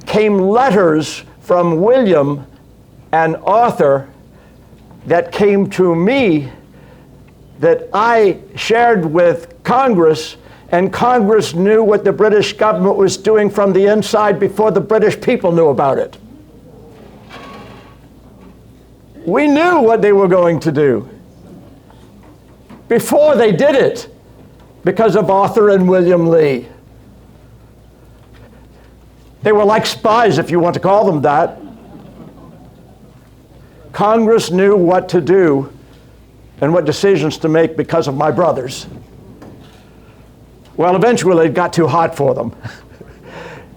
came letters from William and Arthur that came to me that I shared with Congress, and Congress knew what the British government was doing from the inside before the British people knew about it. We knew what they were going to do before they did it because of Arthur and William Lee. They were like spies, if you want to call them that. Congress knew what to do and what decisions to make because of my brothers. Well, eventually it got too hot for them,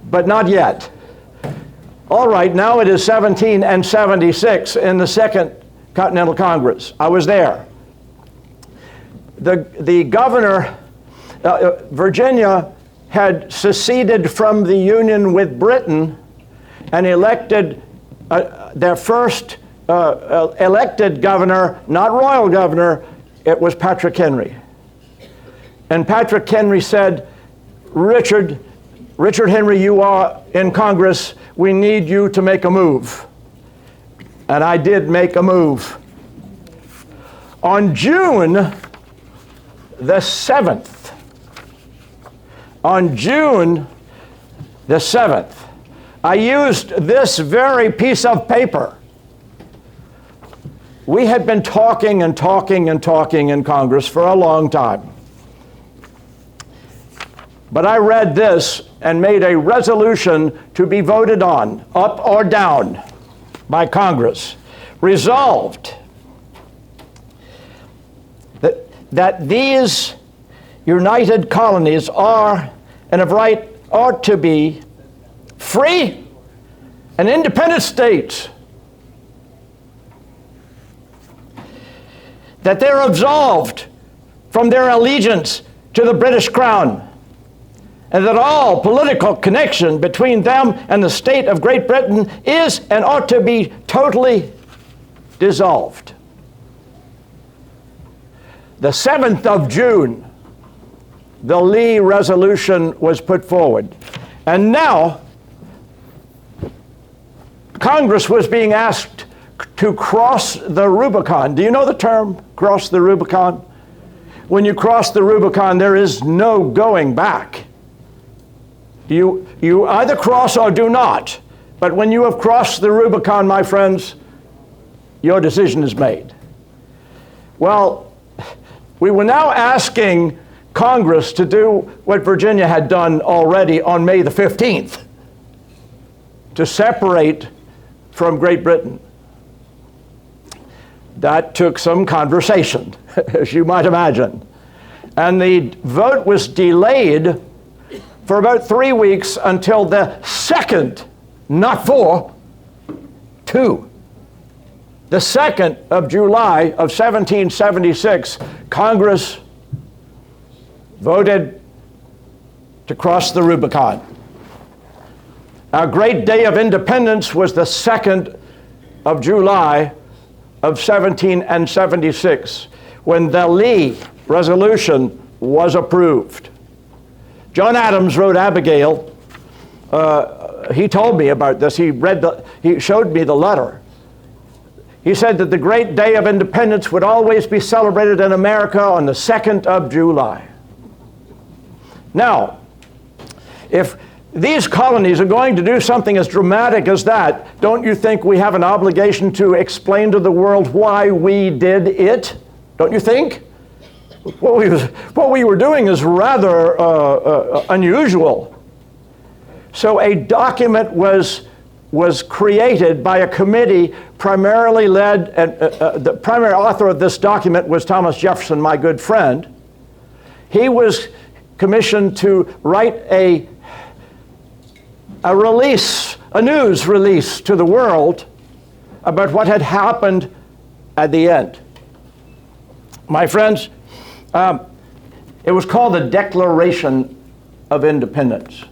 but not yet. All right, now it is 1776 in the Second Continental Congress. I was there. The governor, Virginia, had seceded from the Union with Britain and elected their first elected governor, not royal governor, it was Patrick Henry. And Patrick Henry said, Richard Henry, you are in Congress, we need you to make a move. And I did make a move. On June the 7th, I used this very piece of paper. We had been talking in Congress for a long time. But I read this and made a resolution to be voted on, up or down, by Congress. Resolved that these united colonies are, and of right ought to be, free and independent states. That they're absolved from their allegiance to the British Crown, and that all political connection between them and the state of Great Britain is and ought to be totally dissolved. The 7th of June, the Lee resolution was put forward. And now, Congress was being asked to cross the Rubicon. Do you know the term, cross the Rubicon? When you cross the Rubicon, there is no going back. You either cross or do not. But when you have crossed the Rubicon, my friends, your decision is made. Well, we were now asking Congress to do what Virginia had done already on May the 15th, to separate from Great Britain. That took some conversation, as you might imagine. And the vote was delayed for about 3 weeks until the 2nd, not 4, 2. The 2nd of July of 1776, Congress voted to cross the Rubicon. Our great day of independence was the 2nd of July of 1776, when the Lee resolution was approved. John Adams wrote Abigail. He told me about this. He showed me the letter. He said that the great day of independence would always be celebrated in America on the 2nd of July. Now, if these colonies are going to do something as dramatic as that, don't you think we have an obligation to explain to the world why we did it? Don't you think? What we were doing is rather unusual. So a document was created by a committee primarily led, and the primary author of this document was Thomas Jefferson, my good friend. He was commissioned to write a news release to the world about what had happened at the end. My friends, it was called the Declaration of Independence.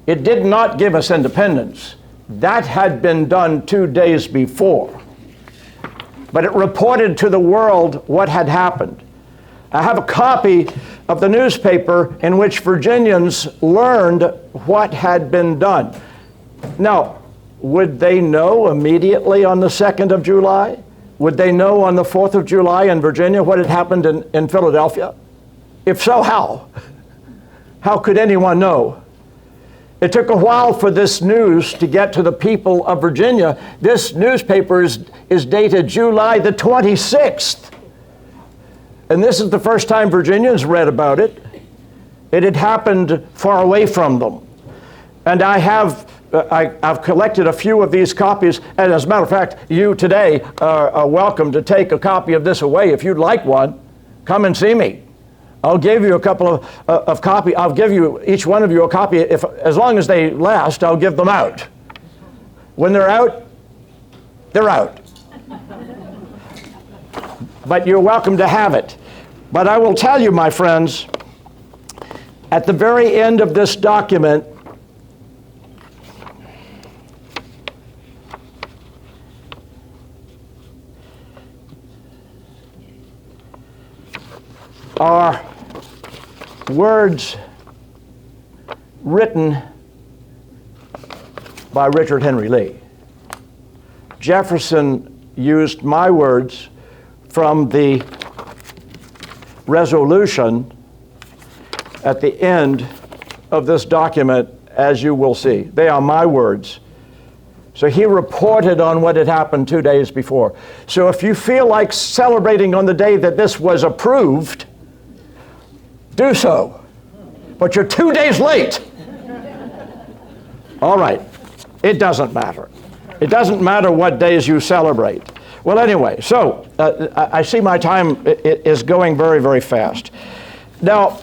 It did not give us independence. That had been done 2 days before. But it reported to the world what had happened. I have a copy of the newspaper in which Virginians learned what had been done. Now, would they know immediately on the 2nd of July? Would they know on the 4th of July in Virginia what had happened in Philadelphia? If so, how? How could anyone know? It took a while for this news to get to the people of Virginia. This newspaper is dated July the 26th. And this is the first time Virginians read about it. It had happened far away from them. And I've collected a few of these copies, and as a matter of fact, you today are welcome to take a copy of this away. If you'd like one, come and see me. I'll give you a couple of copies. I'll give you, each one of you, a copy. As long as they last, I'll give them out. When they're out, they're out. But you're welcome to have it. But I will tell you, my friends, at the very end of this document, are words written by Richard Henry Lee. Jefferson used my words from the resolution at the end of this document, as you will see. They are my words. So he reported on what had happened 2 days before. So if you feel like celebrating on the day that this was approved, do so. But you're 2 days late. All right. It doesn't matter. It doesn't matter what days you celebrate. Well, anyway, so I see my time is going very, very fast. Now,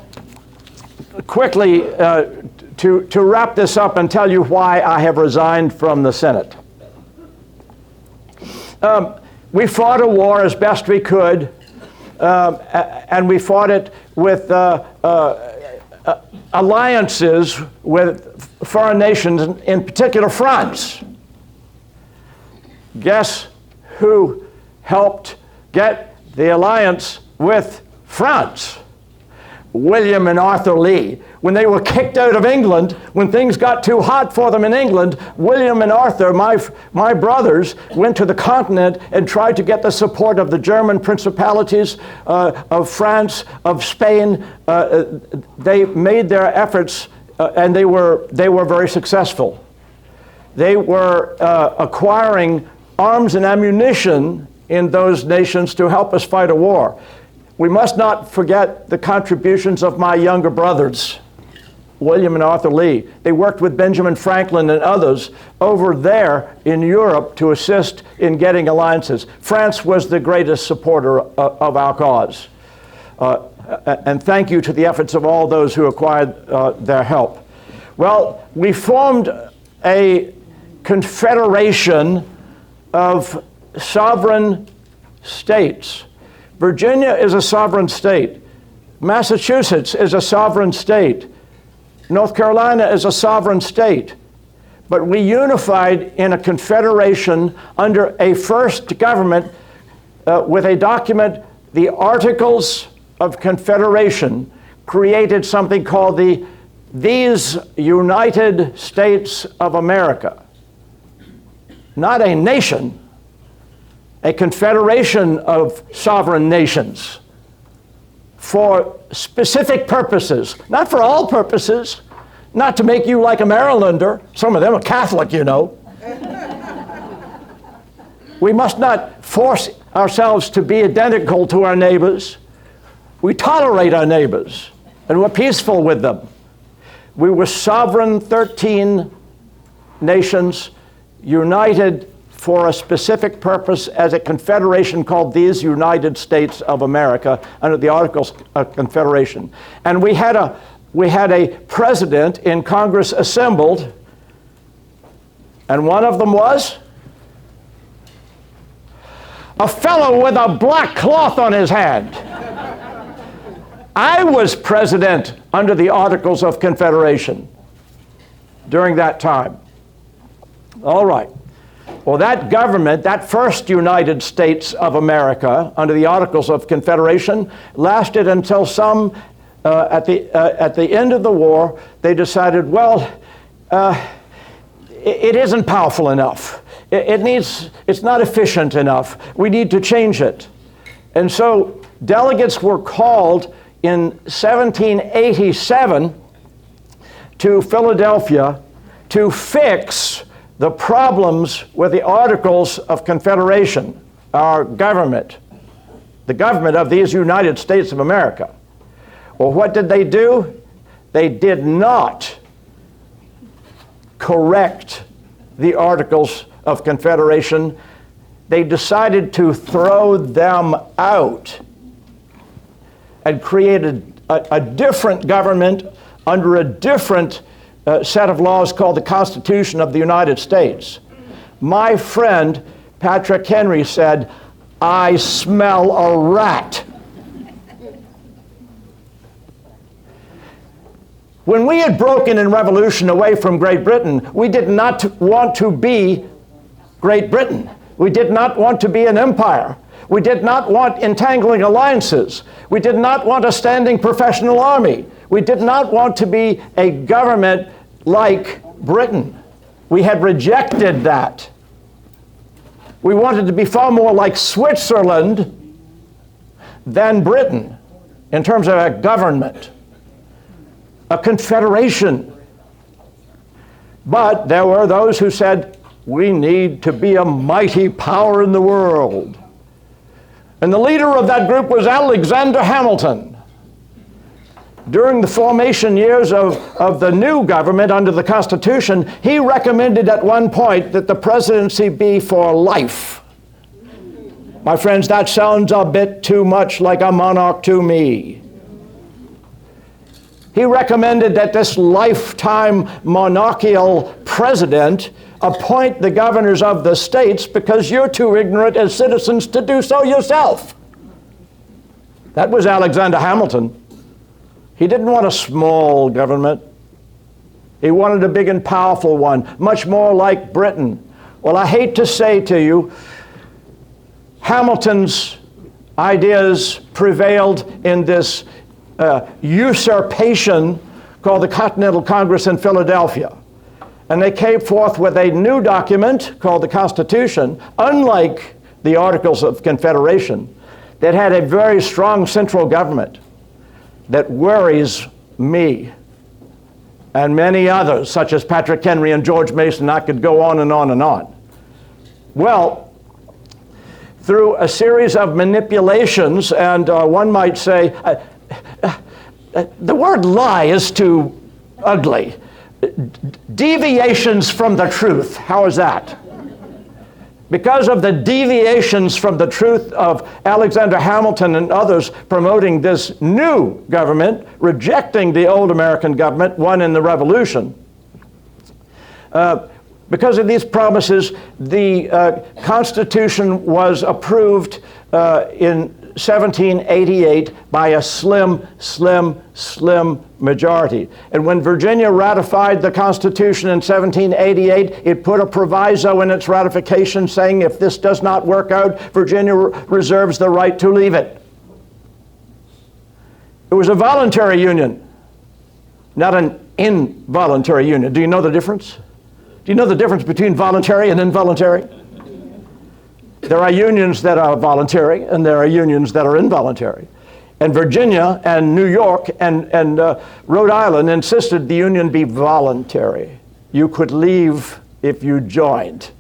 quickly, to wrap this up and tell you why I have resigned from the Senate. We fought a war as best we could, and we fought it with alliances with foreign nations, in particular France. Guess who helped get the alliance with France? William and Arthur Lee. When they were kicked out of England, when things got too hot for them in England, William and Arthur, my brothers, went to the continent and tried to get the support of the German principalities, of France, of Spain. They made their efforts, and they were very successful. They were acquiring arms and ammunition in those nations to help us fight a war. We must not forget the contributions of my younger brothers, William and Arthur Lee. They worked with Benjamin Franklin and others over there in Europe to assist in getting alliances. France was the greatest supporter of our cause. And thank you to the efforts of all those who acquired their help. Well, we formed a confederation of sovereign states. Virginia is a sovereign state. Massachusetts is a sovereign state. North Carolina is a sovereign state. But we unified in a confederation under a first government with a document, the Articles of Confederation, created something called these United States of America. Not a nation, a confederation of sovereign nations for specific purposes, not for all purposes, not to make you like a Marylander. Some of them are Catholic, you know. We must not force ourselves to be identical to our neighbors. We tolerate our neighbors, and we're peaceful with them. We were sovereign 13 nations united for a specific purpose as a confederation called these United States of America under the Articles of Confederation. And we had a president in Congress assembled, and one of them was a fellow with a black cloth on his hand. I was president under the Articles of Confederation during that time. All right. Well, that government, that first United States of America under the Articles of Confederation, lasted until at the end of the war, they decided, well, it isn't powerful enough. It's not efficient enough. We need to change it. And so delegates were called in 1787 to Philadelphia to fix the problems with the Articles of Confederation, our government, the government of these United States of America. Well, what did they do? They did not correct the Articles of Confederation. They decided to throw them out and created a different government under a different set of laws called the Constitution of the United States. My friend Patrick Henry said, "I smell a rat." When we had broken in revolution away from Great Britain, we did not want to be Great Britain. We did not want to be an empire. We did not want entangling alliances. We did not want a standing professional army. We did not want to be a government like Britain. We had rejected that. We wanted to be far more like Switzerland than Britain in terms of a government, a confederation. But there were those who said, we need to be a mighty power in the world. And the leader of that group was Alexander Hamilton. During the formation years of the new government under the Constitution, he recommended at one point that the presidency be for life. My friends, that sounds a bit too much like a monarch to me. He recommended that this lifetime monarchical president appoint the governors of the states because you're too ignorant as citizens to do so yourself. That was Alexander Hamilton. He didn't want a small government. He wanted a big and powerful one, much more like Britain. Well, I hate to say to you, Hamilton's ideas prevailed in this usurpation called the Continental Congress in Philadelphia. And they came forth with a new document called the Constitution, unlike the Articles of Confederation, that had a very strong central government that worries me and many others, such as Patrick Henry and George Mason. I could go on and on and on. Well, through a series of manipulations, and one might say, the word lie is too ugly. Deviations from the truth. How is that? Because of the deviations from the truth of Alexander Hamilton and others promoting this new government, rejecting the old American government won in the Revolution, because of these promises, the Constitution was approved in 1788 by a slim majority. And when Virginia ratified the Constitution in 1788, it put a proviso in its ratification saying if this does not work out, Virginia reserves the right to leave it. It was a voluntary union, not an involuntary union. Do you know the difference? Do you know the difference between voluntary and involuntary? There are unions that are voluntary, and there are unions that are involuntary. And Virginia and New York and Rhode Island insisted the union be voluntary. You could leave if you joined.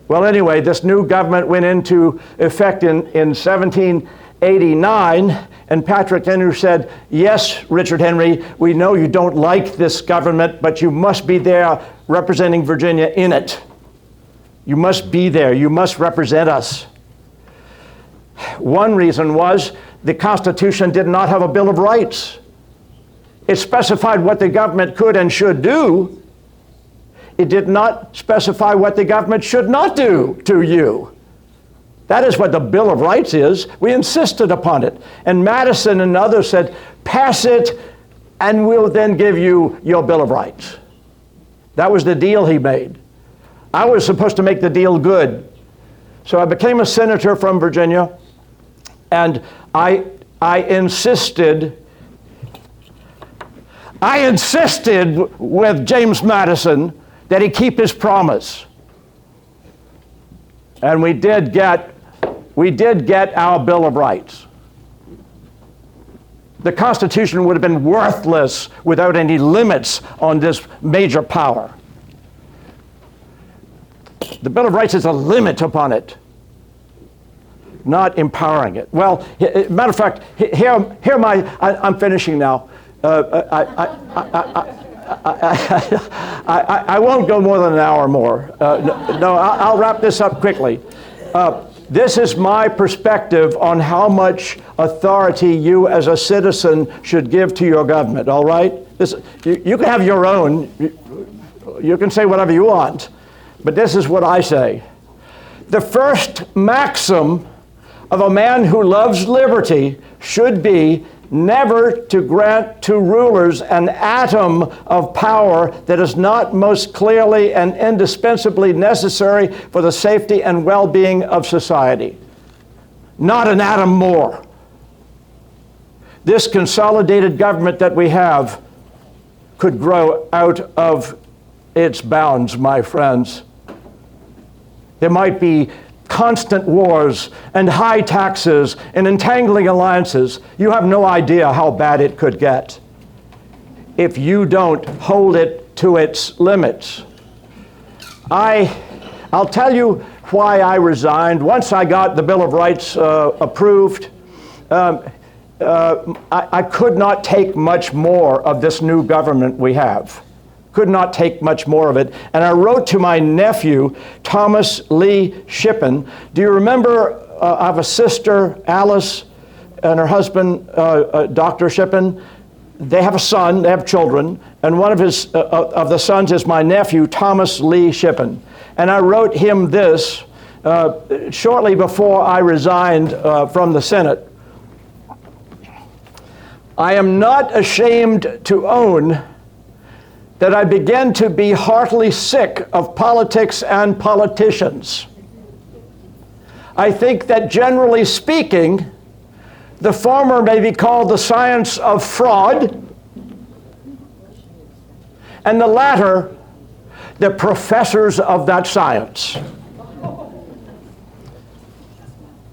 Well, anyway, this new government went into effect in 1789, and Patrick Henry said, yes, Richard Henry, we know you don't like this government, but you must be there representing Virginia in it. You must be there. You must represent us. One reason was the Constitution did not have a Bill of Rights. It specified what the government could and should do. It did not specify what the government should not do to you. That is what the Bill of Rights is. We insisted upon it. And Madison and others said, pass it, and we'll then give you your Bill of Rights. That was the deal he made. I was supposed to make the deal good. So I became a senator from Virginia, and I insisted with James Madison that he keep his promise. And we did get our Bill of Rights. The Constitution would have been worthless without any limits on this major power. The Bill of Rights is a limit upon it, not empowering it. Well, matter of fact, I'm finishing now. I won't go more than an hour more. I'll wrap this up quickly. This is my perspective on how much authority you as a citizen should give to your government, all right? You can have your own. You can say whatever you want, but this is what I say. The first maxim of a man who loves liberty should be never to grant to rulers an atom of power that is not most clearly and indispensably necessary for the safety and well-being of society. Not an atom more. This consolidated government that we have could grow out of its bounds, my friends. There might be constant wars and high taxes and entangling alliances. You have no idea how bad it could get if you don't hold it to its limits. I'll tell you why I resigned. Once I got the Bill of Rights approved, I could not take much more of this new government we have. Could not take much more of it. And I wrote to my nephew, Thomas Lee Shippen. Do you remember, I have a sister, Alice, and her husband, Dr. Shippen. They have a son, they have children, and one of the sons is my nephew, Thomas Lee Shippen. And I wrote him this shortly before I resigned from the Senate. I am not ashamed to own that I began to be heartily sick of politics and politicians. I think that generally speaking, the former may be called the science of fraud, and the latter, the professors of that science.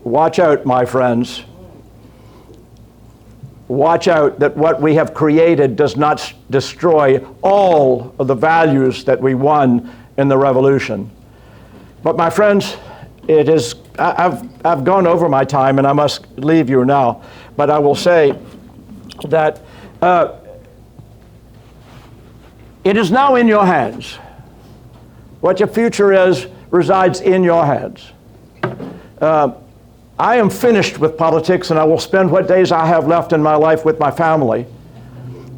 Watch out, my friends. Watch out that what we have created does not destroy all of the values that we won in the revolution. But my friends, I've gone over my time and I must leave you now. But I will say that it is now in your hands. What your future is resides in your hands. I am finished with politics, and I will spend what days I have left in my life with my family.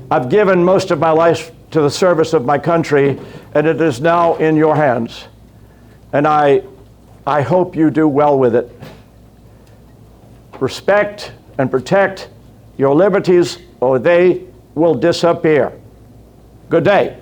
I've given most of my life to the service of my country, and it is now in your hands. And I hope you do well with it. Respect and protect your liberties, or they will disappear. Good day.